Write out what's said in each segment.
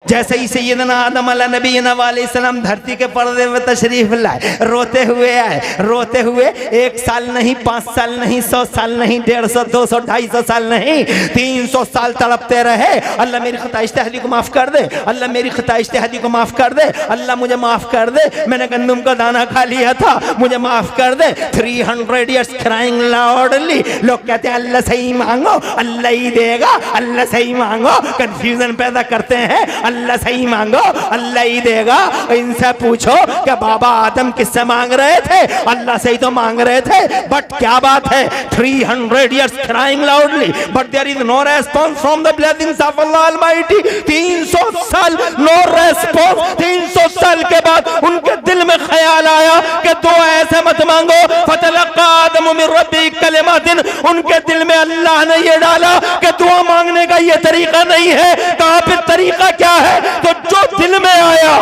जैसे ही सैयदना आदम अला नबीना अलैहिस्सलाम धरती के पर्दे में तशरीफ लाए, रोते हुए आए, रोते हुए 1 साल नहीं, 5 साल नहीं, 100 साल नहीं, 150, 200, 250 साल नहीं, 300 साल तड़पते रहे। अल्लाह मेरी खता इज्तिहादी को माफ कर दे, अल्लाह मेरी खता इज्तिहादी को माफ कर दे, अल्लाह मुझे माफ कर दे, मैंने गंदम का दाना खा लिया था, मुझे माफ कर दे। 300 years crying loudly। लोग कहते हैं अल्लाह सही मांगो, अल्लाह ही देगा, अल्लाह सही मांगो, कंफ्यूजन पैदा करते हैं, अल्लाह सही मांगो, अल्लाह ही देगा। इनसे पूछो कि बाबा आदम किससे मांग रहे थे? अल्लाह से ही तो मांग रहे थे। बट क्या बात है, 300 years crying loudly but there is no response from the blessings of Allah Almighty। 300 साल नो रेस्पॉन्स। 300 साल के बाद उनके दिल में ख्याल आया कि दुआ ऐसे मत मांगो, फतलक्का आदम मिन रब्बिही कलिमातिन। उनके दिल में अल्लाह ने ये डाला कि दुआ मांगने का ये तरीका नहीं है। कहा फिर तरीका क्या है? तो जो दिल में आया,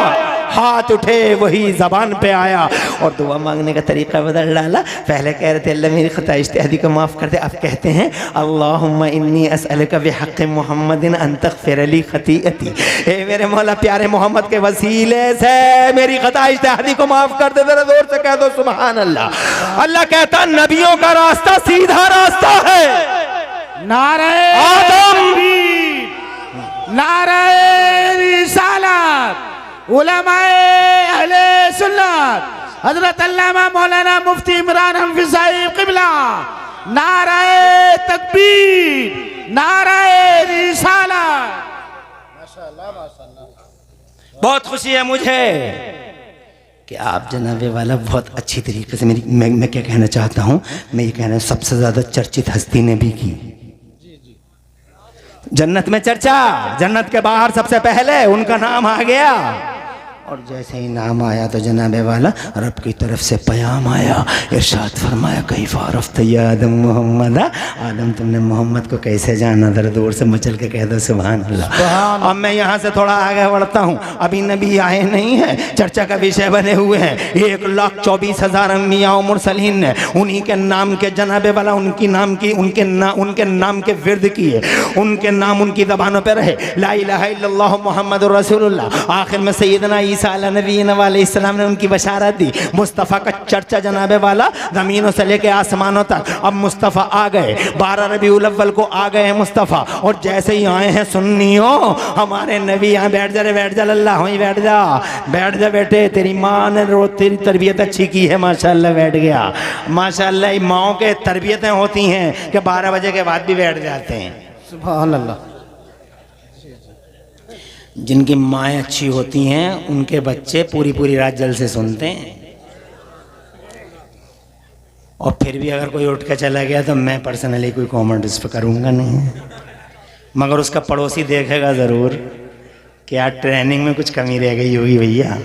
हाथ उठे वही जबान पे आया, और दुआ मांगने का तरीका बदल डाला। पहले कह रहे थे अल्लाह मेरी खता इज्तिहादी को माफ कर दे, अब कहते हैं अल्लाहुम्मा इन्नी अस्अलुका बिहक़्क़ि मुहम्मदिन अन तग़फ़िर ली ख़तीअती। ए मेरे मौला प्यारे मोहम्मद के वसीले से मेरी खता इज्तिहादी को माफ कर दे। जरा जोर से कह दो सुभान अल्लाह। अल्लाह कहता नबियों का रास्ता सीधा रास्ता है। नारे आदम, नारे रिसालत, उलमाए अहले सुन्नत, हजरत अल्लामा मौलाना मुफ्ती इमरान हफीज़ साहिब क़िबला, नारे तकबीर, नारे रिसालत। माशाअल्लाह माशाअल्लाह। बहुत खुशी है मुझे कि आप जनाबे वाला बहुत अच्छी तरीके से मैं क्या कहना चाहता हूँ, मैं ये कहना सबसे ज़्यादा चर्चित हस्ती ने भी की जन्नत में चर्चा, जन्नत के बाहर सबसे पहले उनका नाम आ गया। और जैसे ही नाम आया तो जनाबे वाला रब की तरफ से पयाम आया, इरशाद फरमाया कैफ़ अरफ़्त या आदम मोहम्मद। आदम तुमने मोहम्मद को कैसे जाना? जरा दूर से मचल के कह दो सुभान अल्लाह। अब मैं यहाँ से थोड़ा आगे बढ़ता हूँ। अभी नबी आए नहीं हैं, चर्चा का विषय बने हुए हैं। 1,24,000 अंबिया और मुरसलीन ने उन्हीं के नाम के जनाबे वाला उनके नाम के विर्द किए, उनके नाम उनकी ज़बानों पर रहे। ला इलाहा इल्लल्लाह मुहम्मदुर रसूलुल्लाह। आखिर में सैयदना ईसा नबीना अलैहिस्सलाम ने उनकी बशारत दी। मुस्तफ़ा का चर्चा जनाबे वाला ज़मीनों से लेके आसमानों तक। अब मुस्तफ़ा आ गए, 12 रबीउल अव्वल को आ गए हैं मुस्तफ़ा। और जैसे ही आए हैं सुन्नियों, हमारे नबी यहाँ बैठ जा रे, बैठ जा अल्लाह वहीं बैठ जा, बैठ जा बेटे, तेरी माँ ने तेरी तरबियत अच्छी की है माशाअल्लाह, बैठ गया माशाअल्लाह। माँओं के तरबियतें होती हैं कि 12 बजे के बाद भी बैठ जाते हैं। सुभान अल्लाह। जिनकी माएँ अच्छी होती हैं उनके बच्चे पूरी पूरी रात जलसे सुनते हैं। और फिर भी अगर कोई उठ के चला गया तो मैं पर्सनली कोई कमेंट इस पर करूँगा नहीं, मगर उसका पड़ोसी देखेगा ज़रूर कि यार ट्रेनिंग में कुछ कमी रह गई होगी भैया।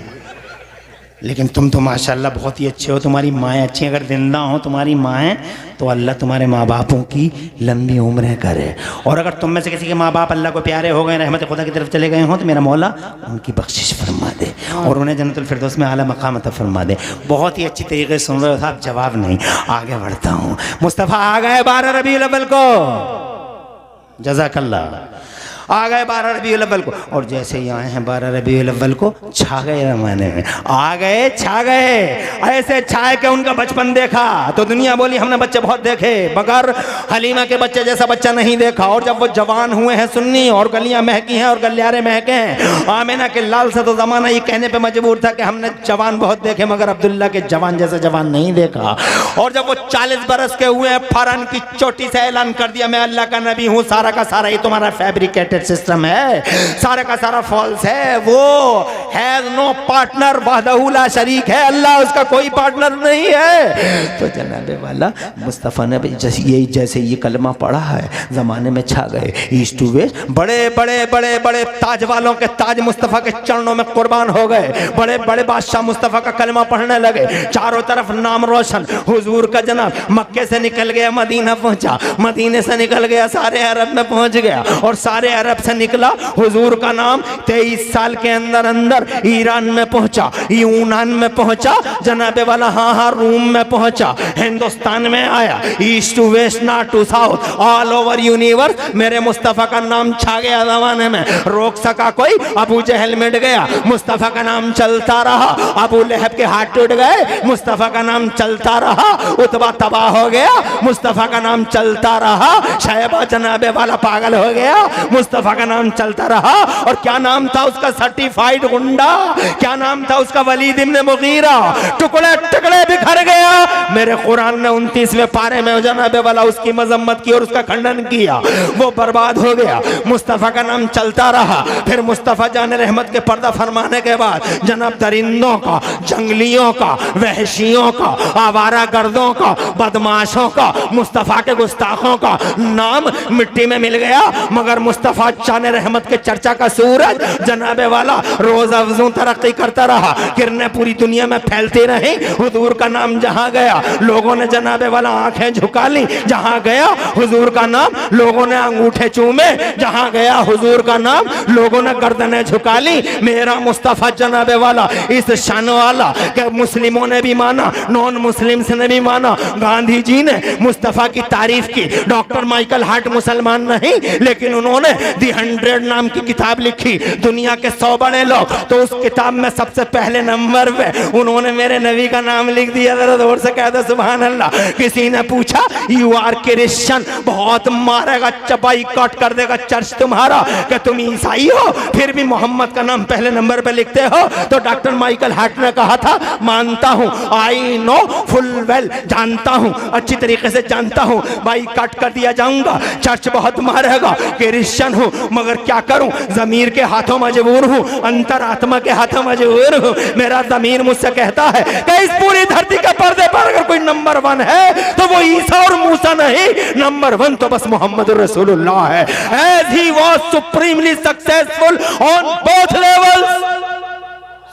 लेकिन तुम तो माशाल्लाह बहुत ही अच्छे हो, तुम्हारी माएँ अच्छी, अगर जिंदा हो तुम्हारी माएँ तो अल्लाह तुम्हारे माँ बापों की लंबी उम्रें करे। और अगर तुम में से किसी के माँ बाप अल्लाह को प्यारे हो गए, रहमत खुदा की तरफ चले गए हों, तो मेरा मौला उनकी बख्शिश फरमा दे और उन्हें जन्नतुल फिरदौस में आला मकाम अता फरमा दे। बहुत ही अच्छी तरीके से सुन रहे हो साहब, जवाब नहीं। आगे बढ़ता हूँ। मुस्तफ़ा आ गए 12 रबीउल अव्वल को, जज़ाकल्लाह। आ गए 12 रबीउल अव्वल को, और जैसे ही आए हैं 12 रबीउल अव्वल को, छा गए रमाने में, आ गए, छा गए। ऐसे छाए के उनका बचपन देखा तो दुनिया बोली हमने बच्चे बहुत देखे, मगर हलीमा के बच्चे जैसा बच्चा नहीं देखा। और जब वो जवान हुए हैं सुन्नी, और गलियां महकी हैं और गलियारे महके हैं, आमिना के लाल से तो ज़माना ये कहने पे मजबूर था कि हमने जवान बहुत देखे, मगर अब्दुल्ला के जवान जैसा जवान नहीं देखा। और जब वो 40 बरस के हुए, फौरन की चोटी से ऐलान कर दिया मैं अल्लाह का नबी हूँ, सारा का सारा ये तुम्हारा फैब्रिकेटेड सिस्टम है, सारा का सारा फॉल्स है। वो हैज नो पार्टनर, वहदहू ला शरीक है, अल्लाह उसका कोई पार्टनर नहीं है। तो जनाबे वाला मुस्तफ़ा ने जैसे ये कलमा पढ़ा है, ज़माने में छा गए। ईस्ट टू वेस्ट बड़े बड़े बड़े बड़े ताज वालों के ताज मुस्तफ़ा के चरणों में कुर्बान हो गए। बड़े बड़े बादशाह मुस्तफ़ा का कलमा पढ़ने लगे, चारों तरफ नाम रोशन। हुजूर का जनाब मक्के से निकल गया, मदीना पहुंचा, मदीने से निकल गया, सारे अरब में पहुंच गया, और सारे अरब से निकला, हुजूर का नाम 23 साल के अंदर अंदर ईरान में पहुंचा, यूनान में पहुंचा, जनाबे वाला हाँ रूम में पहुंचा, हिंदुस्तान में आया, east to west north to south, all over universe मेरे मुस्तफ़ा का नाम छा गया जमाने में। रोक सका कोई? अबू जहल मिट गया, मुस्तफ़ा का नाम चलता रहा। अबू लहब के हाथ टूट गए, मुस्तफ़ा का नाम चलता रहा। उतबा तबाह हो गया, मुस्तफ़ा का नाम चलता रहा। शैबा जनाबे वाला पागल हो गया, मुस्तफ़ा का नाम चलता रहा। और क्या नाम था उसका? सर्टिफाइड गुंडा। क्या नाम था उसका? वलीद इब्न मुगीरा। टुकड़े टुकड़े बिखर गया। मेरे कुरान ने 29वें पारे में जनाबे वाला उसकी मजम्मत की और उसका खंडन किया, वो बर्बाद हो गया। मुस्तफ़ा का नाम चलता रहा। फिर मुस्तफ़ा जान रहमत के पर्दा फरमाने के बाद जनाब दरिंदों का, जंगलियों का, वहशियों का, आवारा गर्दों का, बदमाशों का, मुस्तफ़ा के गुस्ताखों का नाम मिट्टी में मिल गया। मगर मुस्तफ़ा जान रहमत के चर्चा का सूरज जनाबे वाला रोज अफजू तरक्की करता रहा, किरणें पूरी दुनिया में फैलती रही। हुजूर का नाम जहां गया लोगों ने जनाबे वाला आंखें झुका ली, जहां गया हुजूर का नाम लोगों ने अंगूठे चूमे, जहां गया हुजूर का नाम लोगों ने गर्दनें झुका ली। मेरा मुस्तफ़ा जनाबे वाला इस शान वाला कि मुस्लिमों ने भी माना, नॉन मुस्लिम्स ने भी माना। गांधी जी ने मुस्तफ़ा की तारीफ की, डॉक्टर माइकल हार्ट मुसलमान नहीं लेकिन उन्होंने दी 100 नाम की किताब लिखी, दुनिया के 100 बड़े लोग, तो उस किताब में सबसे पहले नंबर पे उन्होंने मेरे नबी का नाम लिख दिया। जरा जोर से कह दो सुभान अल्लाह। किसी ने पूछा यू आर क्रिश्चियन, बहुत मारेगा, चबाई काट कर देगा चर्च तुम्हारा, कि तुम ईसाई हो फिर भी मोहम्मद का नाम पहले नंबर पे लिखते हो। तो डॉक्टर माइकल हार्ट ने कहा था मानता हूं, आई नो फुल वेल, जानता हूं, अच्छी तरीके से जानता हूं, भाई काट कर दिया जाऊंगा, चर्च बहुत मारेगा, क्रिश्चियन हूं, मगर क्या करूं, जमीर के हाथों मजबूर हूं, अंतरात्मा के हाथों मजबूर हूं। मेरा जमीर मुझसे कहता है कि इस पूरी धरती के पर्दे पर अगर कोई नंबर 1 है तो वो ईसा और मूसा नहीं, नंबर 1 तो बस मोहम्मद रसूलुल्लाह है। As he was supremely successful on both levels.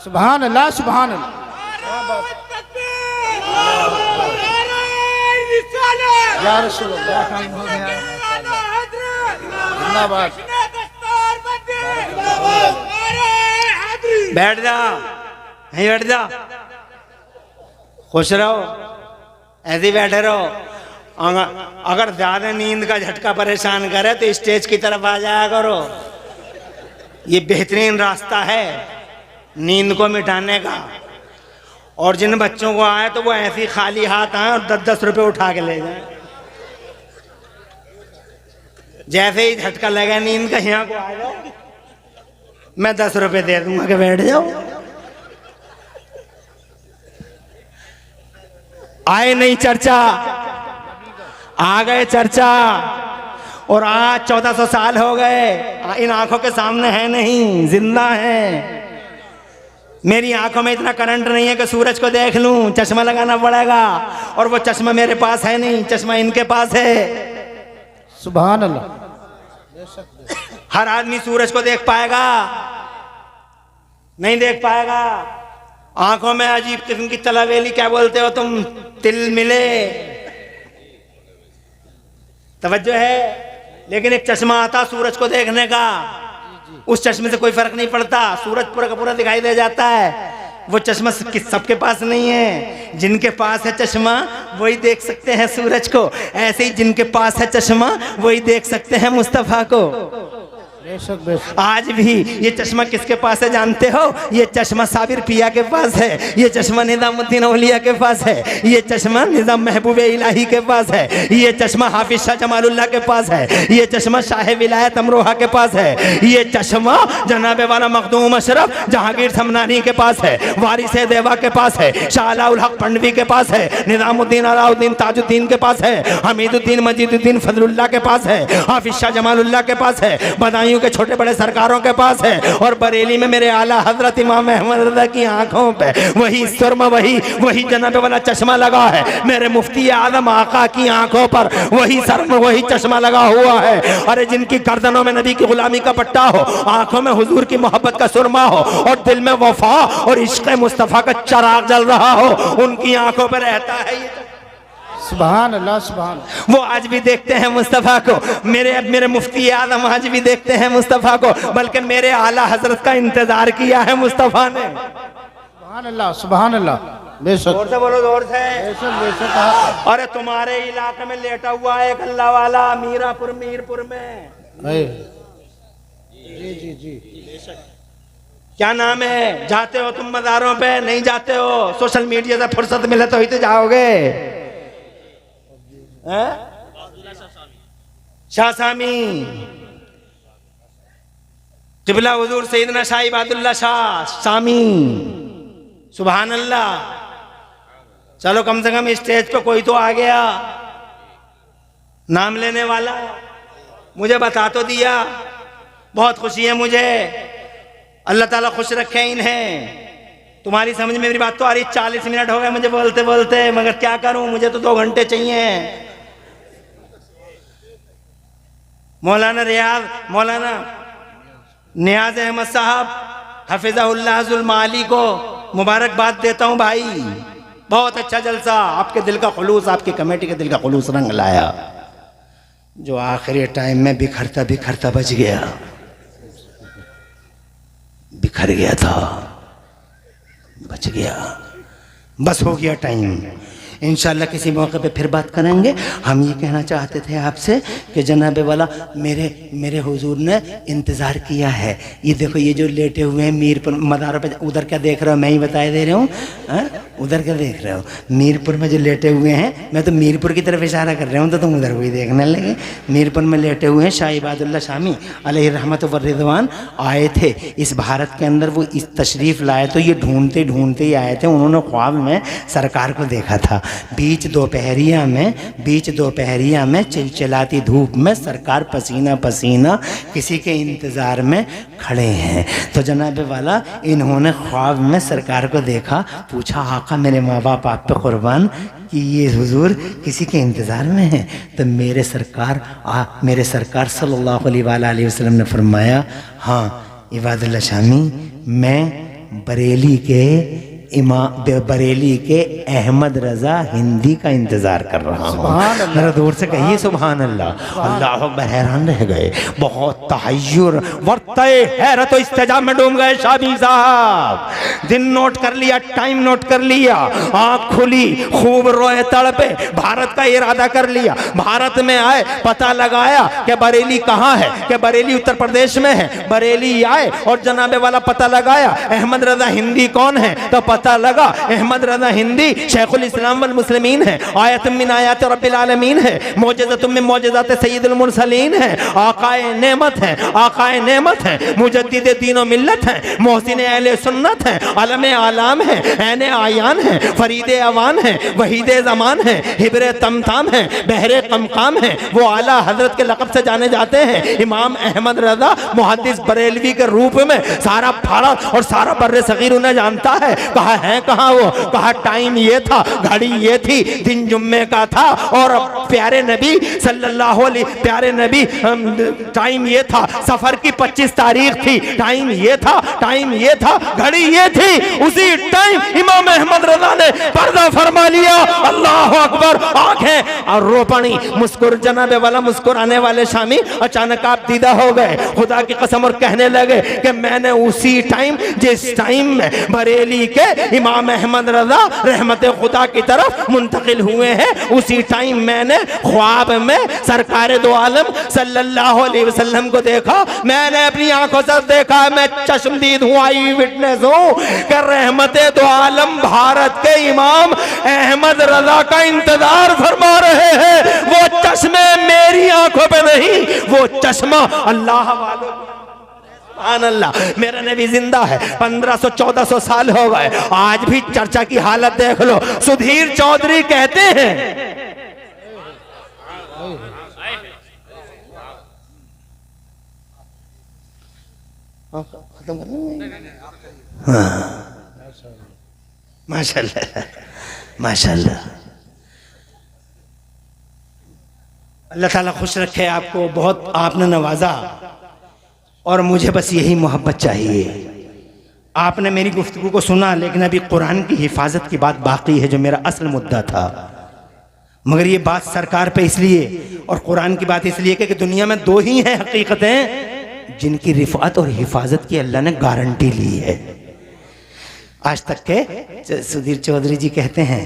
सुभान अल्लाह, सुभान अल्लाह। या रसूलुल्लाह, टाइम हो गया। जिंदाबाद। बैठ जा, नहीं बैठ जा, खुश रहो, ऐसे ही बैठे रहो। अगर ज्यादा नींद का झटका परेशान करे तो स्टेज की तरफ आ जाया करो, ये बेहतरीन रास्ता है नींद को मिटाने का। और जिन बच्चों को आए तो वो ऐसी खाली हाथ आए और 10-10 रुपए उठा के ले जाए। जैसे ही झटका लगा नींद का, यहाँ को आ जाओ, मैं 10 रुपए दे दूंगा कि बैठ जाओ। आए नहीं चर्चा, आ गए चर्चा। और आज 1400 साल हो गए, इन आंखों के सामने है नहीं, जिंदा है। मेरी आंखों में इतना करंट नहीं है कि सूरज को देख लूं, चश्मा लगाना पड़ेगा, और वो चश्मा मेरे पास है नहीं, चश्मा इनके पास है। सुभान अल्लाह। हर आदमी सूरज को देख पाएगा? नहीं देख पाएगा। आंखों में अजीब किस्म की तलावेली, क्या बोलते हो तुम, तिल मिले, तवज्जो है। लेकिन एक चश्मा आता सूरज को देखने का, उस चश्मे से कोई फर्क नहीं पड़ता, सूरज पूरा का पूरा दिखाई दे जाता है। वो चश्मा सबके पास नहीं है, जिनके पास है चश्मा वही देख सकते हैं सूरज को। ऐसे ही जिनके पास है चश्मा वही देख सकते हैं मुस्तफ़ा को। बेशक बेशक। आज भी ये चश्मा किसके पास है जानते हो? ये चश्मा साबिर पिया के पास है, ये चश्मा निजामुद्दीन औलिया के पास है, ये चश्मा निजाम महबूब इलाही के पास है, ये चश्मा हाफिज शाह जमालुल्लाह के पास है, ये चश्मा शाह विलायत अमरोहा के पास है, ये चश्मा जनाबे वाला मखदूम अशरफ जहांगीर समनानी के पास है, वारिस देवा के पास है, शाह अलाउल हक पंडवी के पास है, निजामुद्दीन अलाउद्दीन ताजुद्दीन के पास है, हमीदुद्दीन मजीदुद्दीन फजलुल्लाह के पास है, हाफिज शाह जमालुल्लाह के पास है, बदायूं के छोटे बड़े सरकारों के पास है, और बरेली में मेरे आला हजरत इमाम अहमद रज़ा की आंखों पे वही सुरमा, वही जनाब वाला चश्मा लगा है। मेरे मुफ्ती आदम आका की आंखों पर वही सर में वही चश्मा लगा हुआ है। अरे जिनकी गर्दनों में नबी की गुलामी का पट्टा हो, आंखों में हुजूर की मोहब्बत का सुरमा हो, और दिल में वफा और इश्क़ मुस्तफ़ा का चराग जल रहा हो, उनकी आंखों पर रहता है ये। सुभान अल्लाह सुभान अल्लाह। वो आज भी देखते हैं मुस्तफ़ा को, मेरे मुफ्ती आदम आज भी देखते हैं मुस्तफ़ा को, बल्कि मेरे आला हजरत का इंतजार किया है मुस्तफ़ा ने। सुभान अल्लाह सुभान अल्लाह। बेशक जोर से बोलो, जोर से। बेशक बेशक हाँ। अरे तुम्हारे इलाके में लेटा हुआ है एक अल्लाह वाला मीरपुर में। भाई जी जी जी। क्या नाम है? जाते हो तुम मज़ारों पे? नहीं जाते हो? सोशल मीडिया से फुर्सत मिले तो ही तो जाओगे। शाह सामी क़िबला हुज़ूर सैयदना शाह इबादुल्लाह शाह सामी। सुभान अल्लाह। चलो कम से कम स्टेज पे कोई तो आ गया नाम लेने वाला, मुझे बता तो दिया। बहुत खुशी है मुझे, अल्लाह ताला खुश रखे इन्हें। तुम्हारी समझ में मेरी बात तो आ रही। 40 मिनट हो गए मुझे बोलते बोलते, मगर क्या करूं, मुझे तो 2 घंटे चाहिए। मौलाना नियाज अहमद साहब हफिज़हुल्लाहुल माली को मुबारकबाद देता हूं भाई। बहुत अच्छा जलसा, आपके दिल का खुलूस, आपकी कमेटी के दिल का खुलूस रंग लाया, जो आखिरी टाइम में बिखरता बिखरता बच गया। बिखर गया था, बच गया, बस हो गया टाइम। इंशाल्लाह किसी मौके पे फिर बात करेंगे। हम ये कहना चाहते थे आपसे कि जनाबे वाला मेरे हुजूर ने इंतज़ार किया है। ये देखो, ये जो लेटे हुए हैं मीरपुर मदारों पे, उधर क्या देख रहे हो? मैं ही बताए दे रहा हूँ। उधर क्या देख रहे हो? मीरपुर में जो लेटे हुए हैं, मैं तो मीरपुर की तरफ इशारा कर रहा हूँ, तो तुम उधर को ही देखने लगे। मीरपुर में लेटे हुए हैं शाह इबादुल्लाह शामी अलैहि रहमत व रिज़वान आए थे इस भारत के अंदर। वो इस तशरीफ़ लाए तो ये ढूंढते ढूंढते ही आए थे। उन्होंने ख्वाब में सरकार को देखा था। बीच दोपहरिया में चिलचिलाती धूप में सरकार पसीना पसीना किसी के इंतज़ार में खड़े हैं। तो जनाब वाला इन्होंने ख्वाब में सरकार को देखा, पूछा आका मेरे माँ बाप आप पे कुर्बान कि ये हुजूर किसी के इंतज़ार में हैं। तो मेरे सरकार सल्लल्लाहु अलैहि वसल्लम ने फरमाया, हाँ इबादुल्लाह शामी, मैं बरेली के अहमद रजा हिंदी का इंतजार कर रहा हूँ। मेरा दूर से कहिए सुभान अल्लाह। अल्लाह अकबर, हैरान रह गए, बहुत तहय्युर वर्ताए हैरत और इस्तेजाब में डूब गए शामी साहब। दिन नोट कर लिया, टाइम नोट कर लिया, आँख खुली, खूब रोए तड़पे, भारत का इरादा कर लिया। भारत में आए, पता लगाया कि बरेली कहाँ है, कि बरेली उत्तर प्रदेश में है। बरेली आए और जनाबे वाला पता लगाया अहमद रजा हिंदी कौन है, तो पता लगा अहमद रजा हिंदी शेखुल इस्लाम वल मुस्लिमीन है, आयत मिन आयात रब्बिल आलमीन है, मौजज़तुम मिन मौजज़ात सय्यिदुल मुरसलीन है, आकाए नेमत है, मुजद्दिद दीन व मिल्लत है, मोहसिन अहले सुन्नत है, अलमे आलाम है, ऐने आयान है, फरीदे अवान है, वहीदे ज़मान है, हिब्रे तमताम है, बहरे कमकाम है। वो आला हजरत के लक़ब से जाने जाते हैं। इमाम अहमद रजा मुहद्दिस बरेलवी के रूप में सारा भारत और सारा बर्रे सगीर उन्हें जानता है। कहा है, कहा वो, कहा टाइम ये था, घड़ी ये थी, दिन जुम्मे का था, और प्यारे नबी सल्लल्लाहु अलैहि प्यारे नबी टाइम ये था, सफर की 25 तारीख थी, टाइम ये था, घड़ी ये थी। उसी टाइम इमाम अहमद रजा ने पर्दा फरमा लिया। अल्लाह अकबर। आंखें और रोपणी मुस्कुर जनाबे वाला मुस्कुराने वाले शामी अचानक आप दीदा हो गए, खुदा की कसम, और कहने लगे कि मैंने उसी टाइम, जिस टाइम में बरेली के इमाम अहमद रजा रहमत खुदा की तरफ मुंतकिल हुए हैं, उसी टाइम मैंने ख्वाब में सरकार दो आलम सल्लल्लाहु अलैहि वसल्लम को देखा। मैंने अपनी आंखों से देखा, मैं चश्मदीद हूँ, आई विटनेस हूँ कि रहमत दो आलम भारत के इमाम अहमद रजा का इंतजार फरमा रहे हैं। वो चश्मे मेरी आंखों पे नहीं, वो चश्मा अल्लाह वालों। सुभान अल्लाह। मेरा नबी जिंदा है, 1500-1400 साल हो गए, आज भी चर्चा की हालत देख लो। सुधीर चौधरी कहते हैं, माशाल्लाह माशाल्लाह, अल्लाह ताला खुश रखे आपको। बहुत आपने नवाजा और मुझे बस यही मोहब्बत चाहिए। आपने मेरी गुफ्तगू को सुना, लेकिन अभी कुरान की हिफाजत की बात बाकी है, जो मेरा असल मुद्दा था। मगर ये बात सरकार पे इसलिए और कुरान की बात इसलिए कि दुनिया में दो ही हैं हकीकतें जिनकी रिफात और हिफाजत की अल्लाह ने गारंटी ली है। आज तक के सुधीर चौधरी जी कहते हैं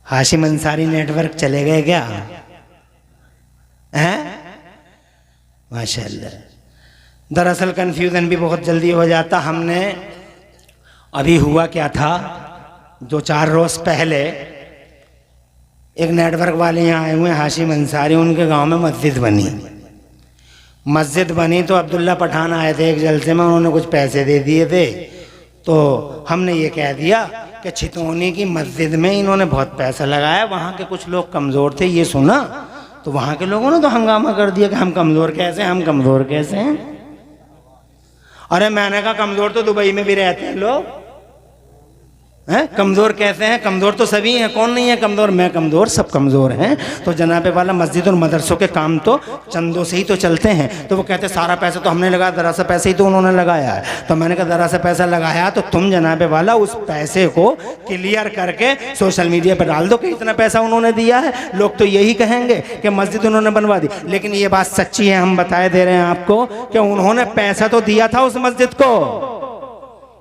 हाशिम अंसारी नेटवर्क चले गए क्या हैं? माशाअल्लाह। दरअसल कन्फ्यूजन भी बहुत जल्दी हो जाता। हमने अभी हुआ क्या था, 2-4 रोज पहले एक नेटवर्क वाले यहाँ आए हुए हाशिम अंसारी, उनके गांव में मस्जिद बनी तो अब्दुल्ला पठान आए थे एक जलसे में, उन्होंने कुछ पैसे दे दिए थे। तो हमने ये कह दिया कि छितौनी की मस्जिद में इन्होंने बहुत पैसा लगाया, वहाँ के कुछ लोग कमज़ोर थे, ये सुना तो वहाँ के लोगों ने तो हंगामा कर दिया कि हम कमज़ोर कैसे हैं। अरे मैंने कहा कमज़ोर तो दुबई में भी रहते हैं लोग हैं, कमज़ोर कैसे हैं? कमज़ोर तो सभी हैं, कौन नहीं है कमज़ोर? मैं कमज़ोर, सब कमज़ोर हैं। तो जनाबे वाला मस्जिद और मदरसों के काम तो चंदों से ही तो चलते हैं। तो वो कहते सारा पैसा तो हमने लगाया, ज़रा सा पैसे ही तो उन्होंने लगाया है। तो मैंने कहा ज़रा सा पैसा लगाया तो तुम जनाबे वाला उस पैसे को क्लियर करके सोशल मीडिया पर डाल दो कि इतना पैसा उन्होंने दिया है। लोग तो यही कहेंगे कि मस्जिद उन्होंने बनवा दी, लेकिन ये बात सच्ची है, हम बताए दे रहे हैं आपको कि उन्होंने पैसा तो दिया था उस मस्जिद को,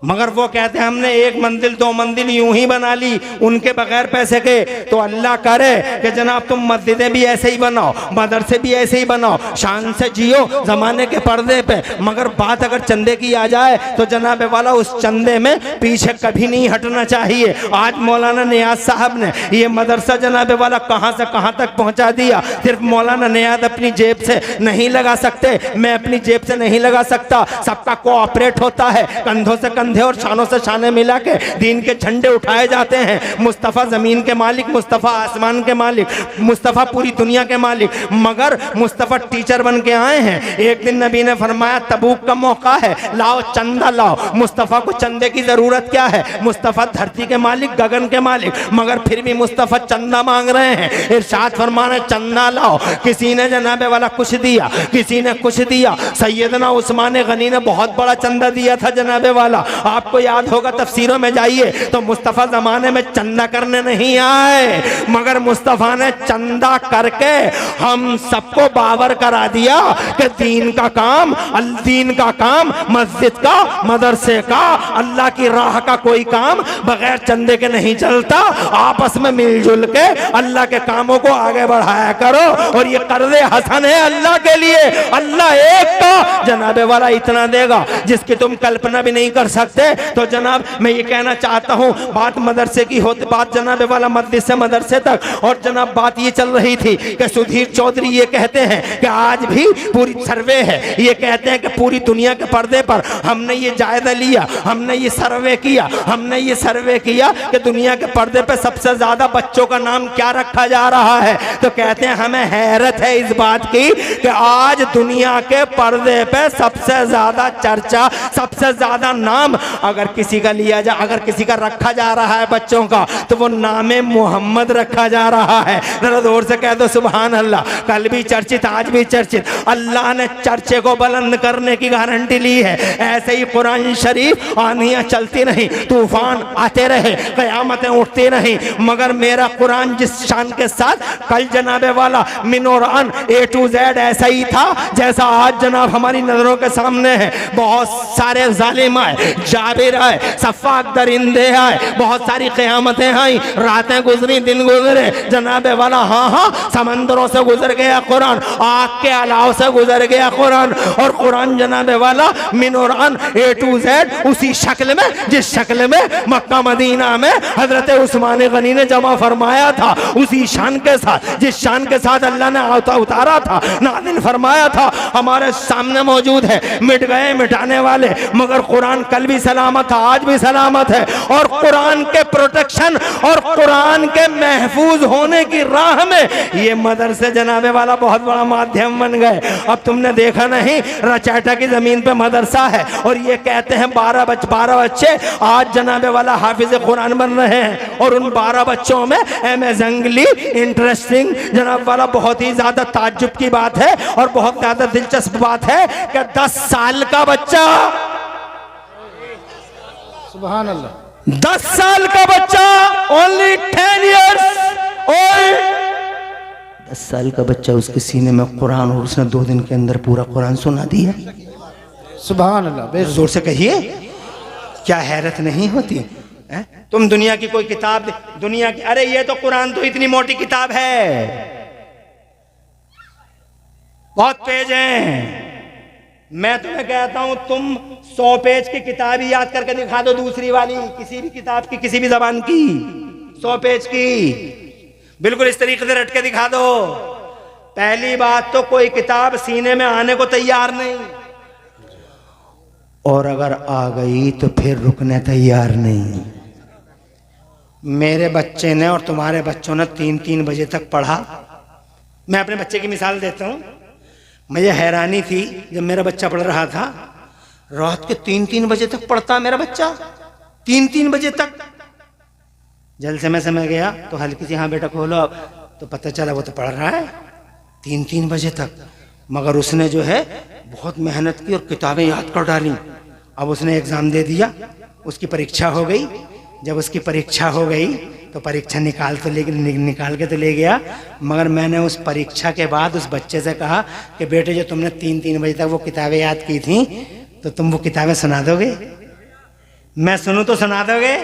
मगर वो कहते हैं हमने 1 मंजिल 2 मंजिल यूं ही बना ली उनके बगैर पैसे के। तो अल्लाह करे कि जनाब तुम मस्जिदें भी ऐसे ही बनाओ, मदरसे भी ऐसे ही बनाओ, शान से जियो ज़माने के पर्दे पे। मगर बात अगर चंदे की आ जाए तो जनाब वाला उस चंदे में पीछे कभी नहीं हटना चाहिए। आज मौलाना नियाज साहब ने ये मदरसा जनाब वाला कहाँ से कहाँ तक पहुँचा दिया। सिर्फ मौलाना नियाज अपनी जेब से नहीं लगा सकते, मैं अपनी जेब से नहीं लगा सकता, सबका कोऑपरेट होता है, कंधों से कंधे और शानों से शाने मिला के दीन के झंडे उठाए जाते हैं। मुस्तफ़ा ज़मीन के मालिक, मुस्तफ़ा आसमान के मालिक, मुस्तफ़ा पूरी दुनिया के मालिक, मगर मुस्तफ़ा टीचर बन के आए हैं। एक दिन नबी ने फरमाया तबूक का मौका है, लाओ चंदा लाओ। मुस्तफ़ा को चंदे की ज़रूरत क्या है? मुस्तफ़ा धरती के मालिक, गगन के मालिक, मगर फिर भी मुस्तफ़ा चंदा मांग रहे हैं। इरशाद फरमाना चंदा लाओ। किसी ने जनाबे वाला कुछ दिया, किसी ने कुछ दिया। सैयदना उस्मान गनी ने बहुत बड़ा चंदा दिया था जनाबे वाला, आपको याद होगा, तफसीरों में जाइए तो मुस्तफ़ा ज़माने में चंदा करने नहीं आए, मगर मुस्तफ़ा ने चंदा करके हम सबको बावर करा दिया कि दीन का काम, मस्जिद का, मदरसे का, अल्लाह की राह का कोई काम बगैर चंदे के नहीं चलता। आपस में मिलजुल के अल्लाह के कामों को आगे बढ़ाया करो। और ये कर्ज़े हसन है अल्लाह के लिए। अल्लाह एक का जनाबे वाला इतना देगा जिसकी तुम कल्पना भी नहीं कर सकते। तो जनाब मैं ये कहना चाहता हूँ, बात मदरसे की होती, बात जनाब वाला मस्जिद से मदरसे तक, और जनाब बात ये चल रही थी कि सुधीर चौधरी ये कहते हैं कि आज भी पूरी सर्वे है, ये कहते हैं कि पूरी दुनिया के पर्दे पर हमने ये जायजा लिया, हमने ये सर्वे किया कि दुनिया के पर्दे पर सबसे ज्यादा बच्चों का नाम क्या रखा जा रहा है। तो कहते हैं हमें हैरत है इस बात की कि आज दुनिया के पर्दे पे सबसे ज्यादा चर्चा, सबसे ज्यादा नाम अगर किसी का लिया जा, अगर किसी का रखा जा रहा है बच्चों का, तो वो नामे मोहम्मद रखा जा रहा है। जरा जोर से कह दो सुभान अल्लाह। कल भी चर्चित, आज भी चर्चित। अल्लाह ने चर्चे को बुलंद करने की गारंटी ली है। ऐसे ही कुरान शरीफ आंधियां चलती नहीं, तूफान आते रहे, कयामतें उठती नहीं, मगर मेरा कुरान जिस शान के साथ कल जनाबे वाला मिनोरान A to Z ऐसा ही था जैसा आज जनाब हमारी नजरों के सामने है। बहुत सारे जालिम आए, जाबिर आए, सफाक दरिंदे आए, बहुत सारी क़यामतें आई, रातें गुजरी, दिन गुजरे जनाबे वाला। हाँ, समंदरों से गुजर गया कुरान, आग के अलाव से गुजर गया कुरान, और कुरान जनाबे वाला मिनोरान A to Z उसी शक्ल में, जिस शक्ल में मक्का मदीना में हजरत उस्मान गनी ने जमा फरमाया था, उसी शान के साथ, जिस शान के साथ अल्लाह ने उतारा था, नाज़िल फरमाया था, हमारे सामने मौजूद है। मिट गए मिटाने वाले, मगर कुरान कल भी सलामत था, आज भी सलामत है। और कुरान के प्रोटेक्शन और कुरान के महफूज होने की राह में ये मदरसे जनाबे वाला बहुत बड़ा माध्यम बन गए। अब तुमने देखा नहीं, रचैटा की जमीन पे मदरसा है और ये कहते हैं 12 बच्चे आज जनाबे वाला हाफिज कुरान बन रहे हैं। और उन 12 बच्चों में अमेजिंगली इंटरेस्टिंग जनाब वाला, बहुत ही ज्यादा ताज्जुब की बात है और बहुत ज्यादा दिलचस्प बात है कि 10 साल का बच्चा, सुभान अल्लाह, 10 साल का बच्चा, ओनली 10 years old, 10 साल का बच्चा उसके सीने में कुरान और उसने 2 दिन के अंदर पूरा कुरान सुना दिया। सुभान अल्लाह, बेशक। जोर से कहिए, क्या हैरत नहीं होती है? तुम दुनिया की कोई किताब दुनिया की, अरे ये तो कुरान तो इतनी मोटी किताब है, बहुत पेज हैं। मैं तुम्हें कहता हूं तुम 100 पेज की किताब ही याद करके दिखा दो, दूसरी वाली किसी भी किताब की, किसी भी जबान की 100 पेज की बिल्कुल इस तरीके से रट के दिखा दो। पहली बात तो कोई किताब सीने में आने को तैयार नहीं, और अगर आ गई तो फिर रुकने तैयार नहीं। मेरे बच्चे ने और तुम्हारे बच्चों ने 3-3 बजे तक पढ़ा। मैं अपने बच्चे की मिसाल देता हूं, मुझे हैरानी थी जब मेरा बच्चा पढ़ रहा था, रात के 3-3 बजे तक पढ़ता मेरा बच्चा, 3-3 बजे तक। जलसे में समय गया तो हल्की सी, हाँ बेटा खोलो, तो पता चला वो तो पढ़ रहा है 3-3 बजे तक। मगर उसने जो है बहुत मेहनत की और किताबें याद कर डाली। अब उसने एग्जाम दे दिया, उसकी परीक्षा हो गई। जब उसकी परीक्षा हो गई तो परीक्षा निकाल के तो ले गया, मगर मैंने उस परीक्षा के बाद उस बच्चे से कहा कि बेटे जो तुमने 3-3 बजे तक वो किताबें याद की थी, तो तुम वो किताबें सुना दोगे? मैं सुनूं तो सुना दोगे?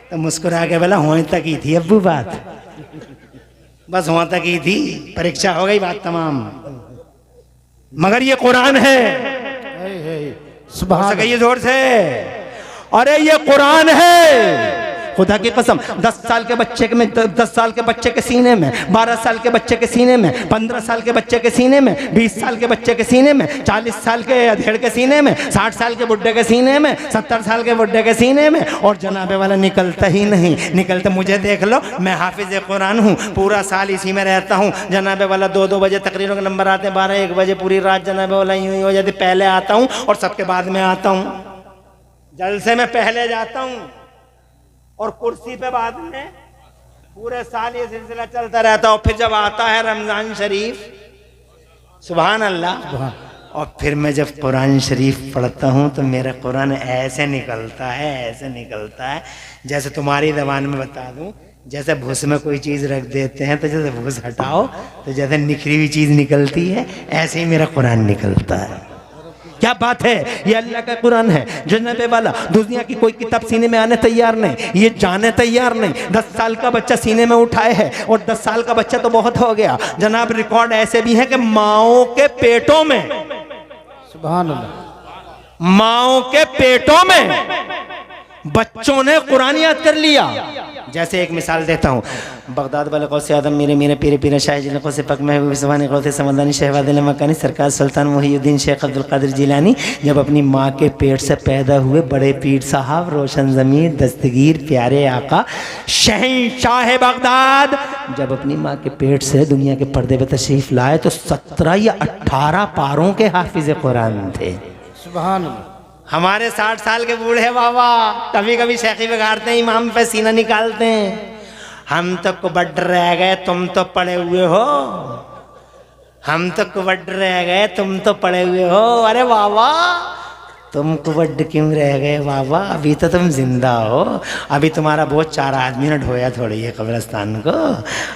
तो मुस्कुरा के बोला, होने तक ही थी अब्बू बात, बस वहां तक ही थी, परीक्षा हो गई, बात तमाम। मगर ये कुरान है, सुभान कहिए जोर से, अरे ये कुरान है। खुदा की कसम, 10 साल के बच्चे के में, 10 साल के बच्चे के सीने में, 12 साल के बच्चे के सीने में, 15 साल के बच्चे के सीने में, 20 साल के बच्चे के सीने में, 40 साल के अधेड़ के सीने में, 60 साल के बुड्ढे के सीने में, 70 साल के बुड्ढे के सीने में, और जनाबे वाला निकलता ही नहीं। निकलते मुझे देख लो, मैं हाफिज कुरान हूँ, पूरा साल इसी में रहता हूँ। जनाबे वाला 2-2 बजे तकरीरों के नंबर आते हैं, 12-1 बजे पूरी रात जनाबे वाला यूं ही हो जाती। पहले आता हूँ और सबके बाद में आता हूँ, जलसे में पहले जाता हूँ और कुर्सी पे बाद में। पूरे साल ये सिलसिला चलता रहता है। और फिर जब आता है रमजान शरीफ, सुभान अल्लाह, और फिर मैं जब कुरान शरीफ पढ़ता हूँ तो मेरा कुरान ऐसे निकलता है, ऐसे निकलता है, जैसे तुम्हारी जबान में बता दूं, जैसे भूस में कोई चीज़ रख देते हैं तो जैसे भूस हटाओ तो जैसे निखरी हुई चीज़ निकलती है, ऐसे ही मेरा कुरान निकलता है। क्या बात है, ये अल्लाह का कुरान है। जन्नत वाला दुनिया की कोई किताब सीने में आने तैयार नहीं, ये जाने तैयार नहीं। 10 साल का बच्चा सीने में उठाए है, और 10 साल का बच्चा तो बहुत हो गया जनाब। रिकॉर्ड ऐसे भी हैं कि माओ के पेटों में, सुभान अल्लाह, माओ के पेटों में बच्चों ने कुरान याद कर लिया। जैसे एक मिसाल देता हूँ, बगदाद वाले कौ से आदम मेरे मेरे पीरे पीरे शाह जिन कौ से पक महबूब सुभान कौ से समदानी शहवाद मकानी सरकार सुल्तान मुहीउद्दीन शेख अब्दुल कादिर जिलानी जब अपनी माँ के पेट से पैदा हुए, बड़े पीर साहब, रोशन ज़मीर, दस्तगीर, प्यारे आका, शहंशाह बगदाद, जब अपनी माँ के पेट से दुनिया के पर्दे पर तशरीफ़ लाए तो 17 या 18 पारों के हाफिज़ कुरान थे। सुभान अल्लाह। हमारे 60 साल के बूढ़े बाबा कभी कभी शेखी बिगाड़ते हैं, इमाम पे सीना निकालते हैं। हम तो कुबड्ड रह गए, तुम तो पड़े हुए हो। हम तो कुबड्ड रह गए, तुम तो पड़े हुए हो। अरे बाबा, तुम कुबड्ड क्यों रह गए बाबा? अभी तो तुम जिंदा हो, अभी तुम्हारा बहुत 4 आदमी ने ढोया थोड़ी है कब्रिस्तान को,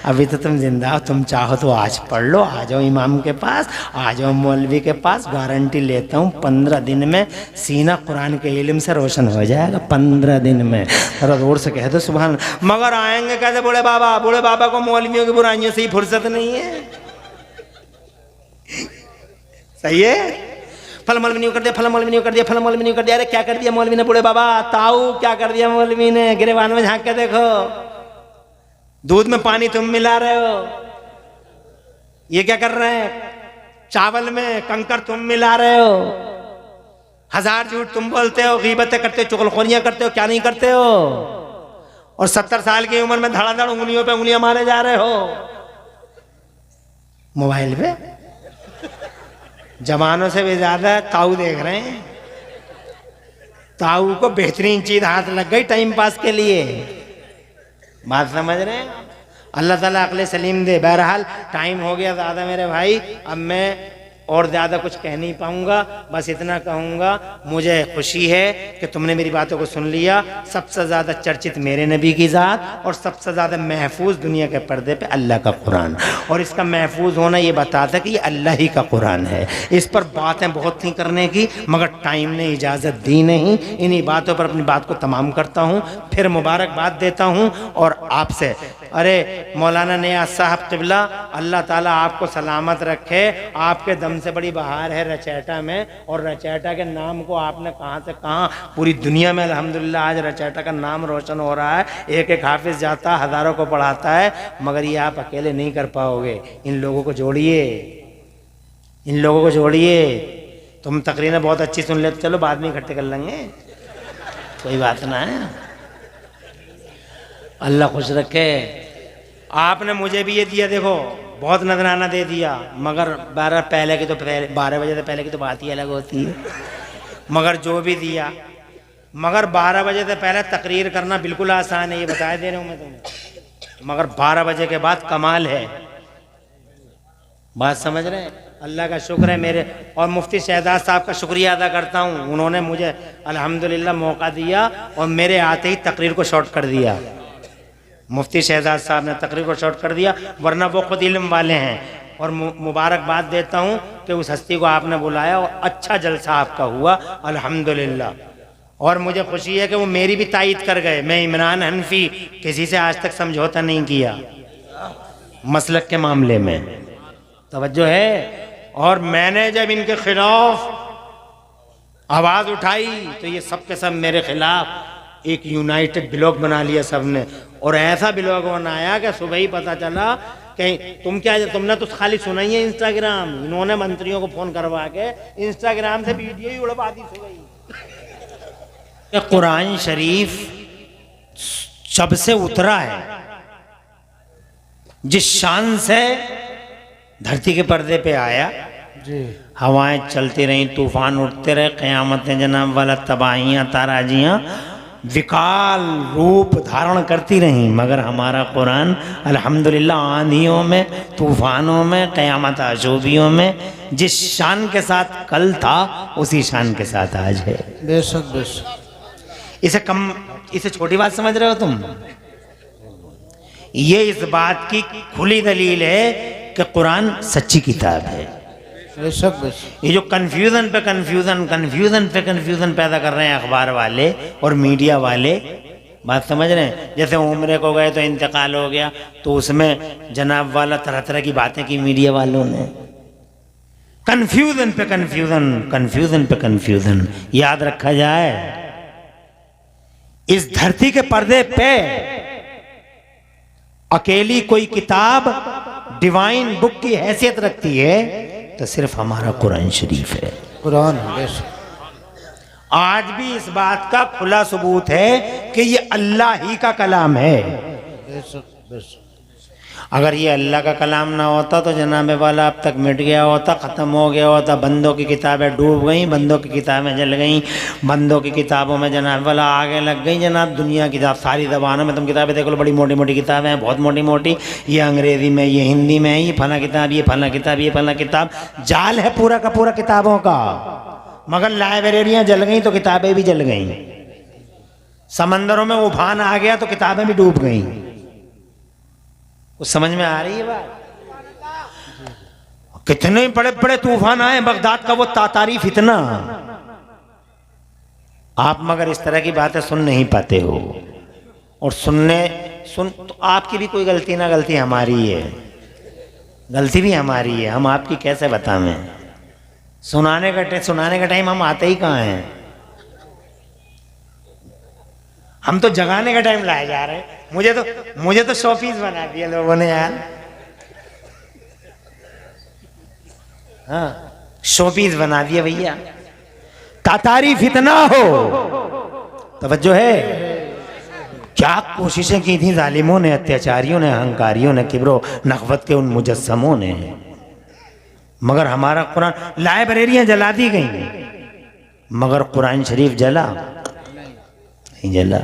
अभी तो तुम जिंदा हो। तुम चाहो तो आज पढ़ लो, आ जाओ इमाम के पास, आ जाओ मौलवी के पास, गारंटी लेता हूँ 15 दिन में सीना कुरान के इल्म से रोशन हो जाएगा। 15 दिन में। अरे जोर से कह दो सुभान। मगर आएंगे कैसे बूढ़े बाबा? बूढ़े बाबा को मौलवियों की बुराइयों से ही फुर्सत नहीं है। सही है? फल मौलवी नहीं कर दिया, फल मौलवी नहीं कर दिया, फल मौलवी नहीं कर दिया। अरे क्या कर दिया मौलवी ने बूढ़े बाबा? ताऊ क्या कर दिया मौलवी ने? गिरेबान में झांक के देखो, दूध में पानी तुम मिला रहे हो, ये क्या कर रहे हैं? चावल में कंकर तुम मिला रहे हो। 1000 झूठ तुम बोलते हो, गीबतें करते हो, चुगलखोरियां करते हो, क्या नहीं करते हो? और 70 साल की उम्र में धड़ाधड़ उंगलियों पे उंगलियां मारे जा रहे हो मोबाइल पे। जवानों से भी ज्यादा ताऊ देख रहे हैं। ताऊ को बेहतरीन चीज हाथ लग गई टाइम पास के लिए। बात समझ रहे हैं? अल्लाह ताला अक्ल सलीम दे। बहरहाल टाइम हो गया ज़्यादा मेरे भाई, अब मैं और ज़्यादा कुछ कह नहीं पाऊंगा, बस इतना कहूँगा, मुझे खुशी है कि तुमने मेरी बातों को सुन लिया। सबसे ज़्यादा चर्चित मेरे नबी की ज़ात और सबसे ज़्यादा महफूज दुनिया के पर्दे पे अल्लाह का कुरान, और इसका महफूज होना ये बताता है कि ये अल्लाह ही का कुरान है। इस पर बातें बहुत थी करने की, मगर टाइम ने इजाज़त दी नहीं। इन्हीं बातों पर अपनी बात को तमाम करता हूँ, फिर मुबारकबाद देता हूँ और आपसे, अरे मौलाना नियाज़ साहब क़िबला, अल्लाह ताला आपको सलामत रखे। आपके दम से बड़ी बहार है रचैटा में, और रचैटा के नाम को आपने कहाँ से कहाँ पूरी दुनिया में अल्हम्दुलिल्लाह आज रचैटा का नाम रोशन हो रहा है। एक एक हाफिज़ जाता, हज़ारों को पढ़ाता है, मगर ये आप अकेले नहीं कर पाओगे। इन लोगों को जोड़िए, इन लोगों को जोड़िए। तुम तकरीरें बहुत अच्छी सुन लेते, चलो बाद में इकट्ठे कर लेंगे, कोई बात ना है। अल्लाह खुश रखे। आपने मुझे भी ये दिया, देखो बहुत नजराना दे दिया, मगर 12 पहले की तो पहले 12 बजे से पहले की तो बात ही अलग होती है। मगर जो भी दिया, मगर 12 बजे से पहले तकरीर करना बिल्कुल आसान है, ये बता दे रहा हूँ मैं तुम्हें, मगर 12 बजे के बाद कमाल है। बात समझ रहे हैं? अल्लाह का शुक्र है मेरे, और मुफ्ती शहजाद साहब का शुक्रिया अदा करता हूँ, उन्होंने मुझे अल्हम्दुलिल्लाह मौका दिया और मेरे आते ही तकरीर को शॉर्ट कर दिया। मुफ्ती शहजाद साहब ने तकरीर को शॉर्ट कर दिया, वरना वो खुद इल्म वाले हैं। और मुबारकबाद देता हूँ कि उस हस्ती को आपने बुलाया और अच्छा जलसा आपका हुआ अल्हम्दुलिल्लाह। और मुझे खुशी है कि वो मेरी भी तायीद कर गए। मैं इमरान हनफी किसी से आज तक समझौता नहीं किया मसलक के मामले में, तवज्जो है। और मैंने जब इनके खिलाफ आवाज़ उठाई तो ये सब के सब मेरे खिलाफ एक यूनाइटेड ब्लॉग बना लिया सबने, और ऐसा ब्लॉग बनाया कि सुबह ही पता चला कि तुमने तो खाली सुना ही है इंस्टाग्राम, इन्होंने मंत्रियों को फोन करवा के इंस्टाग्राम से वीडियो ही उड़वा दी सुबह। कुरान शरीफ जब से उतरा है, जिस शान से धरती के पर्दे पे आया, जी हवाएं चलती रहीं, तूफान उठते रहे, क़यामतें जनाब वाला, तबाहियाँ ताराजियाँ विकाल रूप धारण करती रहीं, मगर हमारा कुरान अल्हम्दुलिल्लाह आंधियों में, तूफानों में, क़यामत आशूबियों में जिस शान के साथ कल था उसी शान के साथ आज है। बेशक बेशक। इसे छोटी बात समझ रहे हो तुम? ये इस बात की खुली दलील है कि कुरान सच्ची किताब है। बेशक बेशक। ये जो कन्फ्यूज़न पे कन्फ्यूज़न पैदा कर रहे हैं अखबार वाले और मीडिया वाले, बात समझ रहे हैं? जैसे उम्रे को गए तो इंतकाल हो गया, तो उसमें जनाब वाला तरह तरह की बातें की मीडिया वालों ने। कन्फ्यूज़न पे कन्फ्यूज़न याद रखा जाए। इस धरती के पर्दे पे अकेली कोई किताब डिवाइन बुक की हैसियत रखती है तो सिर्फ हमारा कुरान शरीफ है। कुरान बेशक। आज भी इस बात का खुला सबूत है कि ये अल्लाह ही का कलाम है। बेशक बेशक। अगर ये अल्लाह का कलाम ना होता तो जनाब वाला अब तक मिट गया होता, ख़त्म हो गया होता। बंदों की किताबें डूब गई, बंदों की किताबें जल गई, बंदों की किताबों में जनाब वाला आगे लग गई। जनाब दुनिया की सारी ज़बानों में तुम किताबें देख लो, बड़ी मोटी मोटी किताबें हैं, बहुत मोटी मोटी। ये अंग्रेज़ी में, ये हिंदी में, ये फला किताब, ये फला किताब, ये फला किताब। जाल है पूरा का पूरा किताबों का, मगर लाइब्रेरियाँ जल गई तो किताबें भी जल गई। समंदरों में उफान आ गया तो किताबें भी डूब गई। कुछ समझ में आ रही है बात? कितने बड़े बड़े तूफान आए, बगदाद का वो तातारी फितना। आप मगर इस तरह की बातें सुन नहीं पाते हो, और तो आपकी भी कोई गलती ना गलती हमारी है, गलती भी हमारी है। हम आपकी कैसे बताएं? सुनाने का टाइम हम आते ही कहाँ हैं? हम तो जगाने का टाइम लाए जा रहे हैं। मुझे तो शोपीस बना दिया लोगों ने यार। हाँ, शोपीस बना दिया भैया। तातारी फितना हो, तवज्जो है? क्या कोशिशें की थी जालिमों ने, अत्याचारियों ने, अहंकारियों ने, किब्रो नखवत के उन मुजस्समों ने, मगर हमारा कुरान, लाइब्रेरियां जला दी गई मगर कुरान शरीफ जला नहीं जला।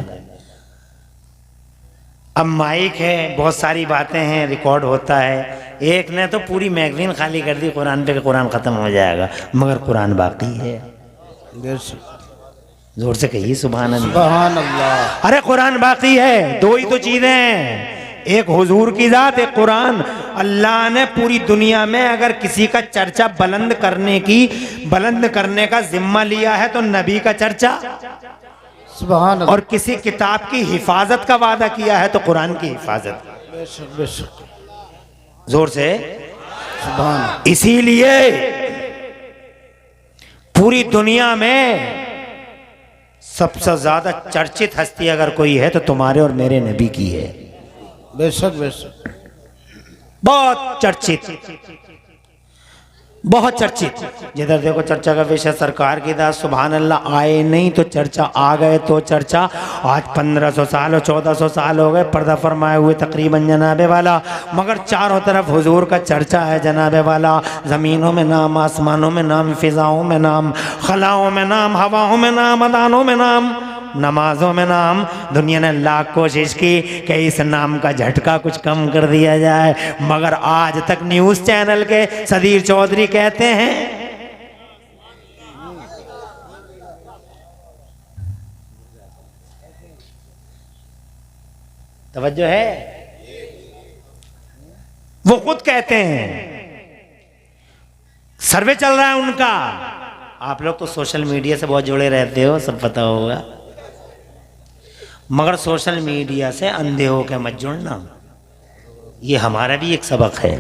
अब माइक है, बहुत सारी बातें हैं, रिकॉर्ड होता है। एक ने तो पूरी मैगजीन खाली कर दी कुरान पे कि कुरान ख़त्म हो जाएगा, मगर कुरान बाकी है। बेशक जोर से कहिए सुभान अल्लाह। सुभान अल्लाह। अरे कुरान बाकी है। दो ही तो चीजें हैं, एक हुजूर की जात, एक कुरान। अल्लाह ने पूरी दुनिया में अगर किसी का चर्चा बुलंद करने का जिम्मा लिया है तो नबी का चर्चा, सुभान अल्लाह। और किसी किताब की हिफाजत का वादा किया है तो कुरान की हिफाजत। बेशक बेशक जोर से सुभान। इसीलिए पूरी दुनिया में सबसे ज्यादा चर्चित हस्ती अगर कोई है तो तुम्हारे और मेरे नबी की है। बेशक बेशक बहुत चर्चित, बहुत चर्चित। जिधर देखो चर्चा का विषय सरकार की दास। सुभान अल्लाह। आए नहीं तो चर्चा, आ गए तो चर्चा। आज 1500 साल और 1400 साल हो गए पर्दा फरमाए हुए तकरीबन जनाबे वाला, मगर चारों तरफ हुजूर का चर्चा है जनाबे वाला। ज़मीनों में नाम, आसमानों में नाम, फिजाओं में नाम, खलाओं में नाम, हवाओं में नाम, अदानों में नाम, नमाजों में नाम। दुनिया ने लाख कोशिश की कि इस नाम का झटका कुछ कम कर दिया जाए, मगर आज तक न्यूज़ चैनल के सदीर चौधरी कहते हैं तवज्जो है, वो खुद कहते हैं, सर्वे चल रहा है उनका। आप लोग तो सोशल मीडिया से बहुत जुड़े रहते हो, सब पता होगा, मगर सोशल मीडिया से अंधे हो के मत जुड़ना। ये हमारा भी एक सबक है,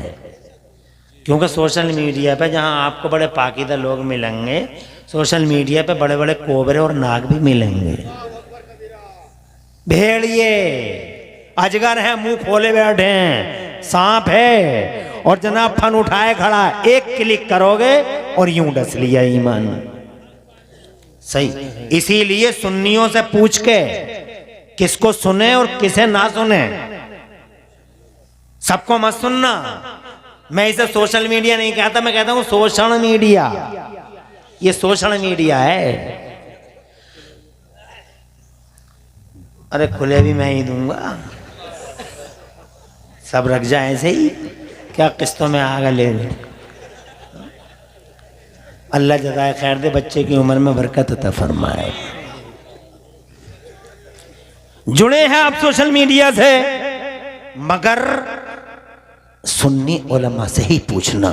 क्योंकि सोशल मीडिया पे जहां आपको बड़े पाकीदा लोग मिलेंगे, सोशल मीडिया पे बड़े बड़े कोबरे और नाग भी मिलेंगे। भेड़िए, अजगर है, मुंह खोले बैठे हैं, सांप है, और जनाब फन उठाए खड़ा, एक क्लिक करोगे और यूं डस लिया ईमान। सही। इसीलिए सुन्नियों से पूछ के किसको सुने और किसे ना सुने, सबको मत सुनना। मैं इसे सोशल मीडिया नहीं कहता, मैं कहता हूं शोषण मीडिया। ये शोषण मीडिया है। अरे खुले भी मैं ही दूंगा, सब रख जाए ऐसे ही, क्या किस्तों में आगा ले लो। अल्लाह जज़ाए खैर दे, बच्चे की उम्र में बरकत अता फरमाए। जुड़े हैं आप सोशल मीडिया से, मगर सुन्नी उलमा से ही पूछना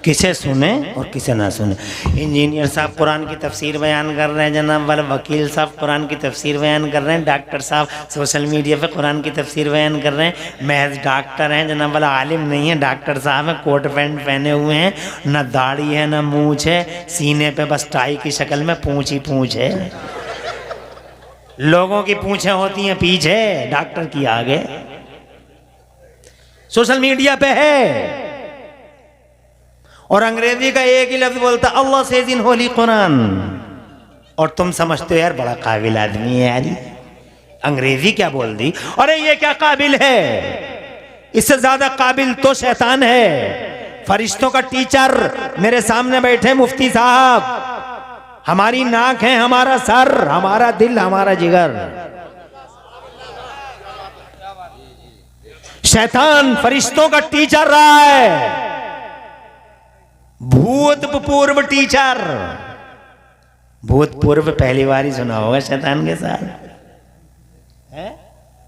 किसे सुने और किसे ना सुने। इंजीनियर साहब कुरान की तफसीर बयान कर रहे हैं जनाब वाला, वकील साहब कुरान की तफसीर बयान कर रहे हैं, डॉक्टर साहब सोशल मीडिया पे कुरान की तफसीर बयान कर रहे हैं। महज डॉक्टर हैं जनाब वाला, आलिम नहीं है, डॉक्टर साहब हैं, कोट पैंट पहने हुए हैं, ना दाढ़ी है ना मूछ है, सीने पे बस टाई की शक्ल में पूंछ ही पूंछ है। लोगों की पूंछें होती हैं पीछे, डॉक्टर की आगे। सोशल मीडिया पे है, और अंग्रेजी का एक ही लफ्ज बोलता, Allah says in Holi Quran, और तुम समझते हो यार बड़ा काबिल आदमी है यार, अंग्रेजी क्या बोल दी। अरे ये क्या काबिल है, इससे ज्यादा काबिल तो शैतान है। फरिश्तों का टीचर मेरे सामने बैठे मुफ्ती साहब, हमारी नाक है, हमारा सर, हमारा दिल, हमारा जिगर। शैतान फरिश्तों का टीचर रहा है, भूतपूर्व टीचर। भूतपूर्व पहली बार ही सुना होगा शैतान के साथ,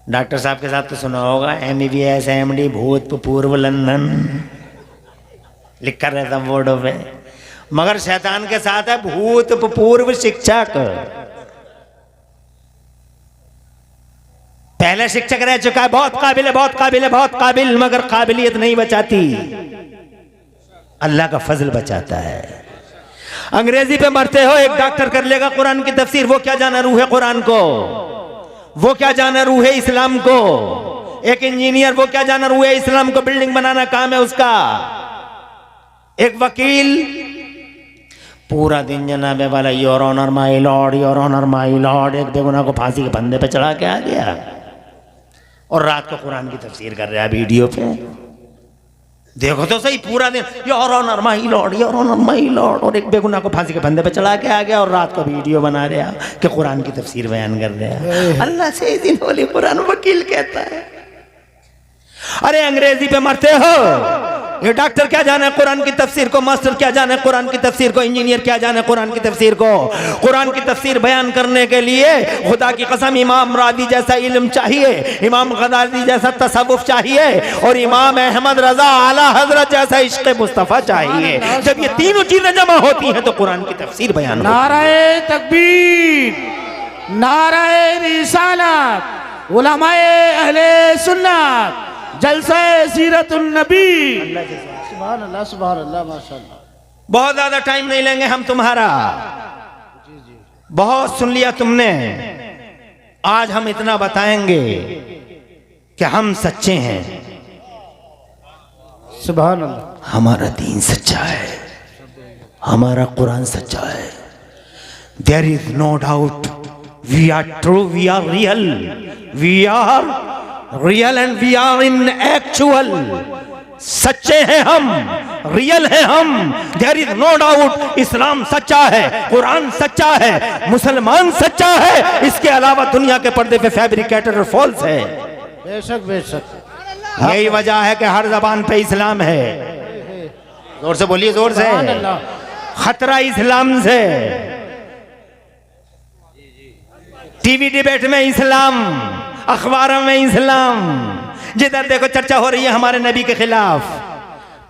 डॉक्टर साहब के साथ तो सुना होगा, MBBS MD भूतपूर्व लंदन लिखा रहता बोर्डों पे, मगर शैतान के साथ है भूतपूर्व शिक्षक। पहले शिक्षक रह चुका है, बहुत काबिल है, बहुत काबिल है, बहुत काबिल, मगर काबिलियत नहीं बचाती, अल्लाह का फजल बचाता है। अंग्रेजी पे मरते हो, एक डॉक्टर कर लेगा कुरान की तफसीर, वो क्या जाना रूह है कुरान को, वो क्या जाना रूह है इस्लाम को। एक इंजीनियर, वो क्या जाना रूह है इस्लाम को, बिल्डिंग बनाना काम है उसका। एक वकील पूरा दिन जनाबे वाला your honour my lord, your honour my lord, एक बेगुनाह को फांसी के फंदे पे चढ़ा के आ गया, और रात को कुरान की तफसीर कर रहा है वीडियो पे। देखो तो सही, पूरा दिन your honour my lord, your honour my lord, और एक बेगुनाह को फांसी के फंदे पे चढ़ा के आ गया, और रात को वीडियो बना रहा कि कुरान की तफसीर बयान कर रहा है। अल्लाह से दिन होली कुरान, वकील कहता है अरे अंग्रेजी पे मरते हो। ये डॉक्टर क्या जाने कुरान की तफसीर को, मास्टर क्या जाने कुरान की तफसीर को, इंजीनियर क्या जाने कुरान की तफसीर को। कुरान की तफसीर बयान करने के लिए खुदा की कसम इमाम रादी जैसा इल्म चाहिए, इमाम गजाली जैसा तसव्वुफ चाहिए और इमाम अहमद रजा आला हजरत जैसा इश्क मुस्तफा चाहिए। जब ये तीनों चीजें जमा होती हैं तो कुरान की तफसीर बयान होती है। नाराए तकबीर, नाराए रिसालत, उलमाए अहले सुन्नत, जलसा सीरतुन नबी। सुभान अल्लाह, सुभान अल्लाह, माशाअल्लाह। बहुत ज्यादा टाइम नहीं लेंगे हम तुम्हारा, बहुत सुन लिया तुमने। आज हम इतना बताएंगे कि हम सच्चे हैं, सुभान अल्लाह। हमारा दीन सच्चा है, हमारा कुरान सच्चा है। There is no doubt, we are true, we are real, we are real and we are in actual. सच्चे हैं हम, रियल हैं हम। There is no doubt, Islam सच्चा है, कुरान सच्चा है, मुसलमान सच्चा है। इसके अलावा दुनिया के पर्दे पे फैब्रिकेटेड और फॉल्स है। बेशक बेशक, यही वजह है कि हर जबान पे इस्लाम है। जोर से बोलिए, जोर से। सुभान अल्लाह। खतरा इस्लाम से। टीवी डिबेट में इस्लाम, अखबारों में इस्लाम, जिधर देखो चर्चा हो रही है हमारे नबी के खिलाफ।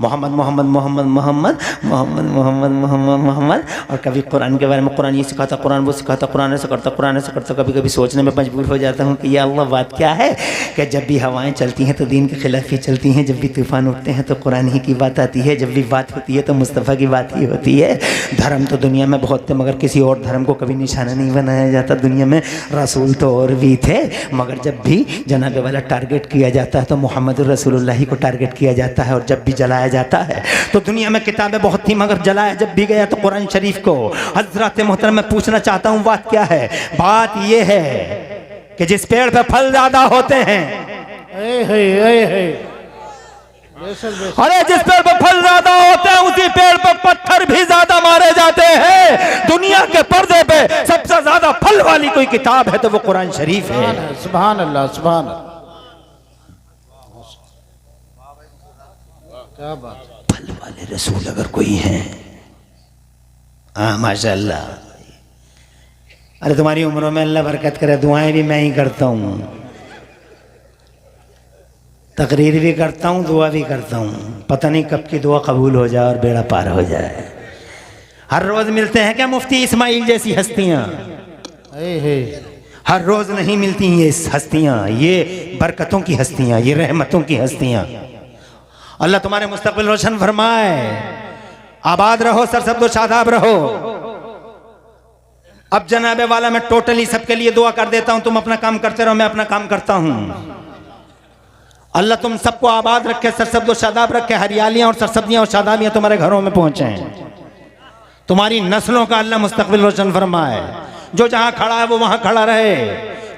मोहम्मद मोहम्मद मोहम्मद मोहम्मद मोहम्मद मोहम्मद मोहम्मद मोहम्मद। और कभी कुरान के बारे में, कुरान ये सिखाता, कुरान वो सिखाता, कुरान ऐसा करता, कुरान ऐसा करता। कभी कभी सोचने में मजबूर हो जाता हूँ कि या अल्लाह, बात क्या है कि जब भी हवाएं चलती हैं तो दीन के खिलाफ ही चलती हैं, जब भी तूफान उठते हैं तो कुरान ही की बात आती है, जब भी बात होती है तो मुस्तफ़ा की बात ही होती है। धर्म तो दुनिया में बहुत थे मगर किसी और धर्म को कभी निशाना नहीं बनाया जाता। दुनिया में रसूल तो और भी थे मगर जब भी जनाबे वाला टारगेट किया जाता है तो मोहम्मद रसूलुल्लाह ही को टारगेट किया जाता है। और जब भी जलाया जाता है तो दुनिया में किताबें बहुत थी मगर जलाया जब भी गया तो कुरान शरीफ को। हजरत मोहतरम मैं पूछना चाहता हूँ, बात क्या है? बात यह है कि जिस पेड़ पे फल ज्यादा होते हैं, अरे जिस पेड़ पे फल ज्यादा होते हैं उसी पेड़ पे पत्थर भी ज्यादा मारे जाते हैं। दुनिया के पर्दे पे सबसे ज्यादा फल वाली कोई किताब है तो वो कुरान शरीफ है। सुभान अल्लाह, सुभान अल्लाह, क्या बात। फल वाले रसूल अगर कोई हैं, हाँ माशाअल्लाह। अरे तुम्हारी उम्रों में अल्लाह बरकत करे। दुआएं भी मैं ही करता हूँ, तकरीर भी करता हूँ, दुआ भी करता हूँ। पता नहीं कब की दुआ कबूल हो जाए और बेड़ा पार हो जाए। हर रोज मिलते हैं क्या मुफ्ती इस्माइल जैसी हस्तियाँ? हर रोज नहीं मिलती ये हस्तियाँ, ये बरकतों की हस्तियाँ, ये रहमतों की हस्तियाँ। अल्लाह तुम्हारे मुस्तकबिल रोशन फरमाए। आबाद रहो, सरसब्दो शादाब रहो। अब जनाबे वाला मैं टोटली सबके लिए दुआ कर देता हूं। तुम अपना काम करते रहो, मैं अपना काम करता हूं। अल्लाह तुम सबको आबाद रखे, सरसब्दो शादाब रखे। हरियालियां और सरसब्दियां और शादाबियां तुम्हारे घरों में पहुंचे। तुम्हारी नस्लों का अल्लाह मुस्तकबिल रोशन फरमाए। जो जहां खड़ा है वो वहां खड़ा रहे,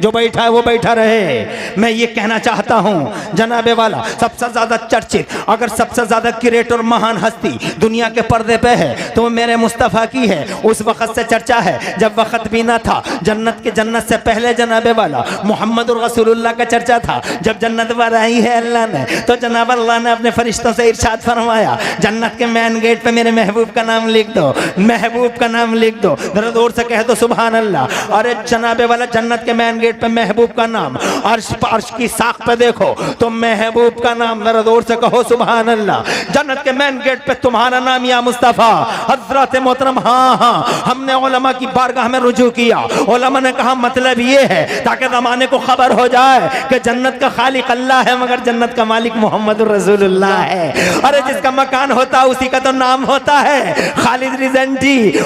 जो बैठा है वो बैठा रहे। मैं ये कहना चाहता हूँ जनाबे वाला सबसे ज्यादा चर्चित, अगर सबसे ज्यादा क्रिएटर महान हस्ती दुनिया के पर्दे पे है तो वो मेरे मुस्तफ़ा की है। उस वक़्त से चर्चा है जब वक़्त भी ना था। जन्नत से पहले जनाबे वाला मोहम्मद रसूलुल्लाह का चर्चा था। जब जन्नत बनाई है अल्लाह ने तो जनाब अल्लाह ने अपने फरिश्तों से इरशाद फरमाया, जन्नत के मेन गेट पे मेरे महबूब का नाम लिख दो, महबूब का नाम लिख दो। जरा जोर से कह दो सुभान अल्लाह। अरे जनाबे वाला जन्नत के मेन गेट पे महबूब का नाम, अर्श की साख पे देखो तो महबूब का नाम, जरा जोर से कहो सुभान अल्लाह। जन्नत के मेन गेट पे तुम्हारा नाम या मुस्तफ़ा। हजरत मोहतरम, हाँ हाँ, हमने उलमा की बारगाह में रुजू किया। उलमा ने कहा मतलब ये है ताकि ज़माने को खबर हो जाए कि जन्नत का खालिक अल्लाह है मगर जन्नत का मालिक मोहम्मद रसूलुल्लाह है। अरे जिसका मकान होता है उसी का तो नाम होता है। खालिद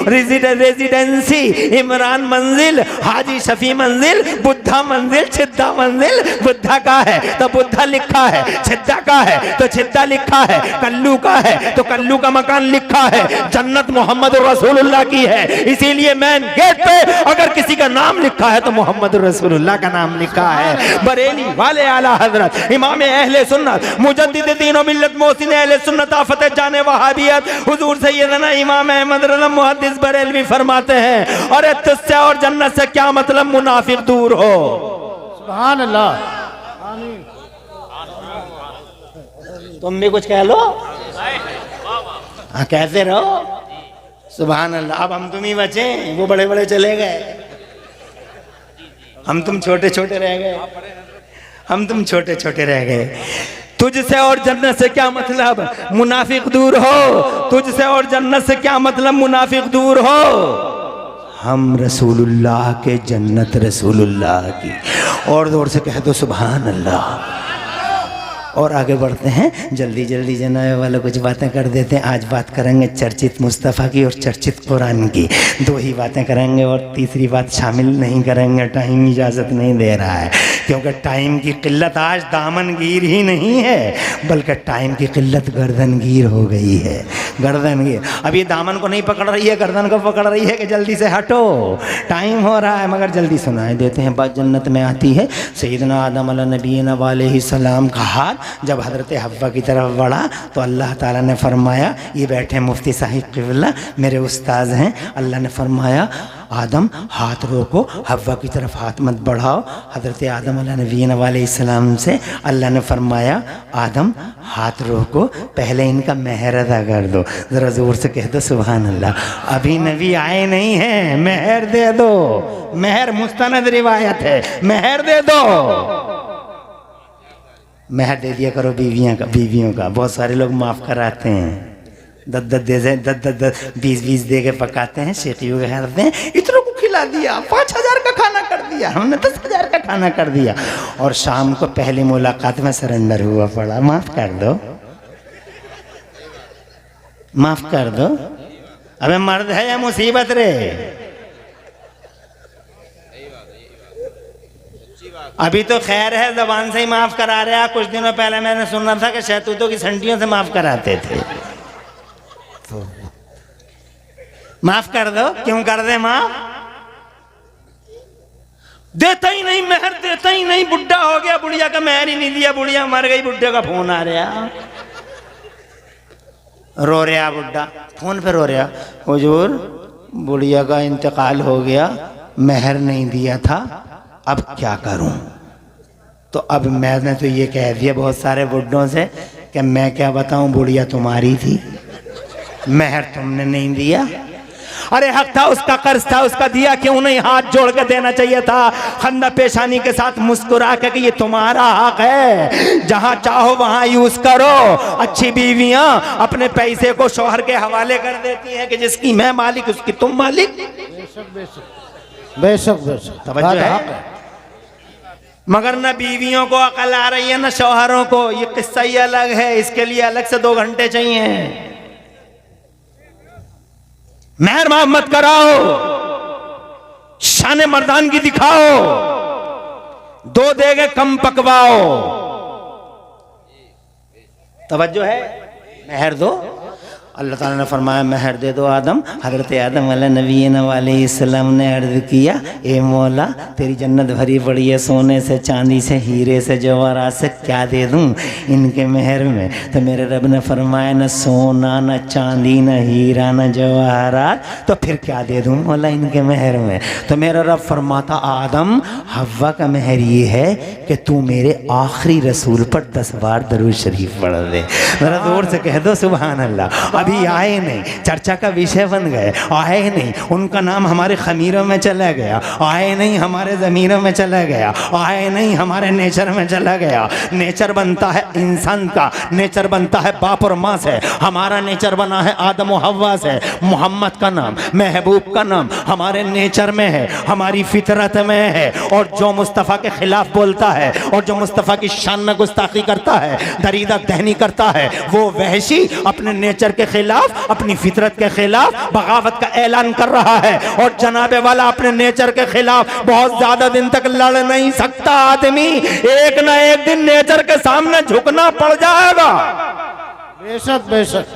रेजिडेंसी, इमरान मंजिल, हाजी शफी मंजिल, बुद्धा मंजिल, छिद्दा मंजिल। बुद्धा का है तो बुद्धा लिखा है, छिद्दा का है तो छिद्दा लिखा है, कल्लू का है तो कल्लू का मकान लिखा है। जन्नत मोहम्मद रसूलुल्लाह की है, इसीलिए मेन गेट पे अगर किसी का नाम लिखा है तो मोहम्मद रसूलुल्लाह का नाम लिखा है। बरेली वाले आला हजरत इमाम अहले सुन्नत मुजद्दिद दीन व मिल्लत मोहसिन अहले सुन्नत आफत जाने वहाबियत हुजूर सैयदना इमाम अहमद रज़ा मुहद्दिस बरेलवी फरमाते हैं, अरे तुझसे और जन्नत से क्या मतलब, मुनाफिक दूर हो। सुभान अल्लाह, आमीन। तुम भी कुछ कह लो। हाँ कहते रहो सुभान अल्लाह। अब हम तुम ही बचे, वो बड़े बड़े चले गए, हम तुम छोटे छोटे रह गए, हम तुम छोटे छोटे रह गए। तुझसे और जन्नत से क्या मतलब, मुनाफिक दूर हो। तुझसे और जन्नत से क्या मतलब, मुनाफिक दूर हो। हम रसूलुल्लाह के, जन्नत रसूलुल्लाह की। और जोर से कह दो सुभान अल्लाह। और आगे बढ़ते हैं, जल्दी जल्दी जनाब वाले कुछ बातें कर देते हैं। आज बात करेंगे चर्चित मुस्तफ़ा की और चर्चित कुरान की। 2 ही बातें करेंगे और तीसरी बात शामिल नहीं करेंगे, टाइम इजाज़त नहीं दे रहा है। क्योंकि टाइम की किल्लत आज दामनगीर ही नहीं है, बल्कि टाइम की किल्लत गर्दनगीर हो गई है। गर्दनगीर अब ये दामन को नहीं पकड़ रही है, गर्दन को पकड़ रही है कि जल्दी से हटो, टाइम हो रहा है। मगर जल्दी सुनाए देते हैं। बात जन्नत में आती है, सैयदना आदम अलैहिस्सलाम अलैहिस्सलाम का हाथ जब हज़रत हव्वा की तरफ बढ़ा तो अल्लाह ताला ने फरमाया, ये बैठे मुफ्ती साहिब क़िबला मेरे उस्ताद हैं, अल्लाह ने फरमाया आदम हाथ रोको, हव्वा की तरफ हाथ मत बढ़ाओ। हज़रत आदम अलैहिस्सलाम से अल्लाह ने फरमाया आदम हाथ रोको, पहले इनका मेहर अदा कर दो। ज़रा ज़ोर से कह दो सुभान अल्लाह। अभी नबी आए नहीं हैं, मेहर दे दो। मेहर मुस्तनद रिवायत है, मेहर दे दो। मेहर दे दिया करो बीवियों का। बहुत सारे लोग माफ़ कराते हैं, 10 20 दे के पकाते हैं, शेखियों के करते हैं, इतनों को खिला दिया, 5000 का खाना कर दिया, हमने 10,000 का खाना कर दिया। और शाम को पहली मुलाकात में सरेंडर हुआ पड़ा, माफ़ कर दो, माफ़ कर दो। अबे मर्द है या मुसीबत रे। अभी तो खैर है, जबान से ही माफ़ करा रहे हैं। कुछ दिनों पहले मैंने सुना था कि शहतूतों की संटियों से माफ़ कराते थे। तो माफ़ कर दो। क्यों कर दे माफ़? देता ही नहीं, मेहर देता ही नहीं। बुढ़ा हो गया, बुढ़िया का मेहर ही नहीं दिया, बुढ़िया मर गई, बुढ़े का फोन आ रहा, रो रहा बुढ़ा, फोन पे रो रहा, हुजूर बुढ़िया का इंतकाल हो गया, मेहर नहीं दिया था, अब क्या करूं? तो अब मैंने तो ये कह दिया बहुत सारे बुढ़ों से कि मैं क्या बताऊं, बुढ़िया तुम्हारी थी, मेहर तुमने नहीं दिया। अरे हक था उसका, कर्ज था उसका, दिया क्यों नहीं? हाथ जोड़ के देना चाहिए था, खंदा पेशानी के साथ मुस्कुरा के कि ये तुम्हारा हक है, जहां चाहो वहां यूज करो। अच्छी बीवियां अपने पैसे को शौहर के हवाले कर देती हैं कि जिसकी मैं मालिक उसकी तुम मालिक। बेशक बेशक बेशक बेशक, तवज्जो है। मगर न बीवियों को अकल आ रही है न शौहरों को। ये किस्सा ही अलग है, इसके लिए अलग से 2 घंटे चाहिए। मेहर माफ मत कराओ, शान मर्दान की दिखाओ, 2 देगे कम पकवाओ। तवज्जो है, मेहर दो। अल्लाह ताला ने फरमाया मेहर दे दो आदम। हज़रत आदम अलैहिस्सलाम ने अर्ज़ किया, ए मौला तेरी जन्नत भरी पड़ी है सोने से, चांदी से, हीरे से, जवाहरात से, क्या दे दूँ इनके मेहर में? तो मेरे रब ने फरमाया न सोना, न चांदी, न हीरा, न जवाहरात, तो फिर क्या दे दूँ मौला इनके मेहर में? तो मेरा रब फरमाता आदम हव्वा का मेहर ये है कि तू मेरे आखिरी रसूल पर 10 बार दरूद शरीफ पढ़ दे। ज़रा जोर से कह दो सुभान अल्लाह। अभी आए नहीं, चर्चा का विषय बन गए, आए नहीं, उनका नाम हमारे खमीरों में चला गया, आए नहीं हमारे ज़मीरों में चला गया, आए नहीं हमारे नेचर में चला गया। नेचर बनता है इंसान का, नेचर बनता है बाप और माँ से। हमारा नेचर बना है आदम और हव्वा से। मोहम्मद का नाम, महबूब का नाम हमारे नेचर में है, हमारी फितरत में है। और जो मुस्तफ़ा के खिलाफ बोलता है और जो मुस्तफ़ा की शान में गुस्ताखी करता है, दरीदा दहनी करता है, वो वहशी अपने नेचर के खिलाफ, अपनी फितरत के खिलाफ बगावत का ऐलान कर रहा है। और जनाबे वाला अपने नेचर के खिलाफ बहुत ज्यादा दिन तक लड़ नहीं सकता। आदमी एक ना एक दिन नेचर के सामने झुकना पड़ जाएगा। बेशक बेशक।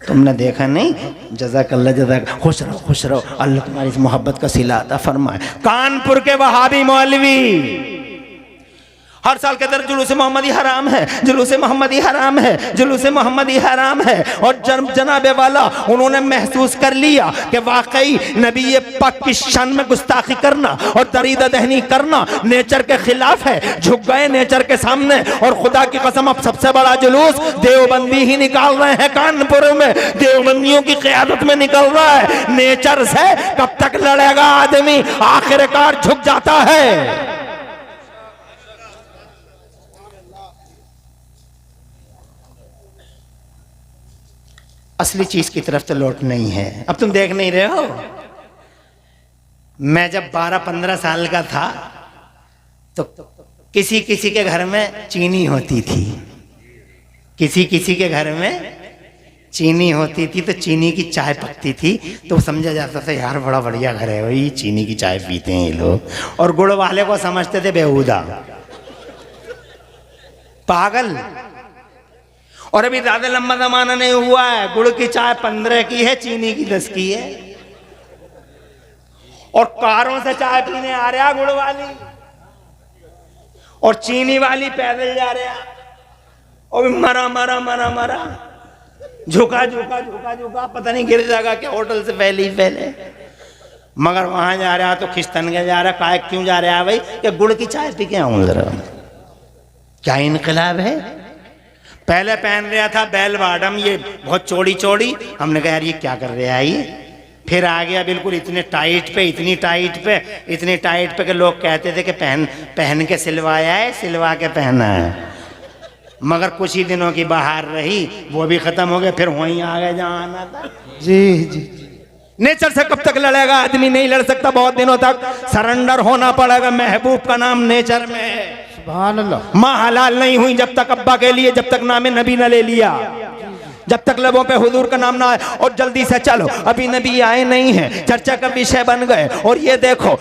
तुमने देखा नहीं? जज़ाकल्लाह जज़ाक, खुश रहो खुश रहो, अल्लाह तुम्हारी इस मोहब्बत का सिला अता फरमाए। कानपुर के वहाबी मौलवी हर साल कहते हैं जुलूस मोहम्मदी हराम है, जुलूस मोहम्मदी हराम है, जुलूस मोहम्मदी हराम है। और जनाबे वाला उन्होंने महसूस कर लिया कि वाकई नबी पाक की शान में गुस्ताखी करना और दरीदा दहनी करना नेचर के खिलाफ है। झुक गए नेचर के सामने और खुदा की कसम अब सबसे बड़ा जुलूस देवबंदी ही निकाल रहे हैं। कानपुर में देवबंदियों की क़यादत में निकल रहा है। नेचर से कब तक लड़ेगा आदमी, आखिरकार झुक जाता है। असली चीज की तरफ तो लौट नहीं है। अब तुम देख नहीं रहे हो, मैं जब 12-15 साल का था तो किसी किसी के घर में चीनी होती थी, किसी किसी के घर में चीनी होती थी तो चीनी की चाय पकती थी तो समझा जाता था यार बड़ा बढ़िया घर है, वही चीनी की चाय पीते हैं ये लोग। और गुड़ वाले को समझते थे बेहुदा, पागल। और अभी ज्यादा लंबा जमाना नहीं हुआ है, गुड़ की चाय 15 की है, चीनी की 10 की है। और कारों से चाय पीने आ रहा गुड़ वाली और चीनी वाली पैदल जा रहा, और मरा मरा मरा मरा, झुका झुका झुका झुका, पता नहीं गिर जाएगा क्या होटल से पहले ही पहले। मगर वहां जा रहा तो खिस्तन के जा रहा, काय क्यों जा रहा है भाई, कि गुड़ की चाय पी के आऊं जरा। क्या इनकलाब है। पहले पहन रहा था बेल बॉटम, ये बहुत चौड़ी चौड़ी, हमने कहा यार ये क्या कर रहा है ये। फिर आ गया बिल्कुल इतने टाइट पे, इतनी टाइट पे, इतनी टाइट पे कि लोग कहते थे कि पहन के सिलवाया है, सिलवा के पहना है। मगर कुछ ही दिनों की बहार रही, वो भी खत्म हो गए, फिर वहीं आ गए जहाँ आना था। जी जी। नेचर से कब तक लड़ेगा आदमी, नहीं लड़ सकता। बहुत दिनों तक सरेंडर होना पड़ेगा। महबूब का नाम नेचर में है। सुभान अल्लाह। माँ हलाल नहीं हुई जब तक अब्बा के लिए, जब तक नाम नबी न ले लिया, जब तक लबों पे हुजूर का नाम ना आए। और जल्दी से चलो, अभी नबी आए नहीं है, चर्चा का विषय बन गए। और ये देखो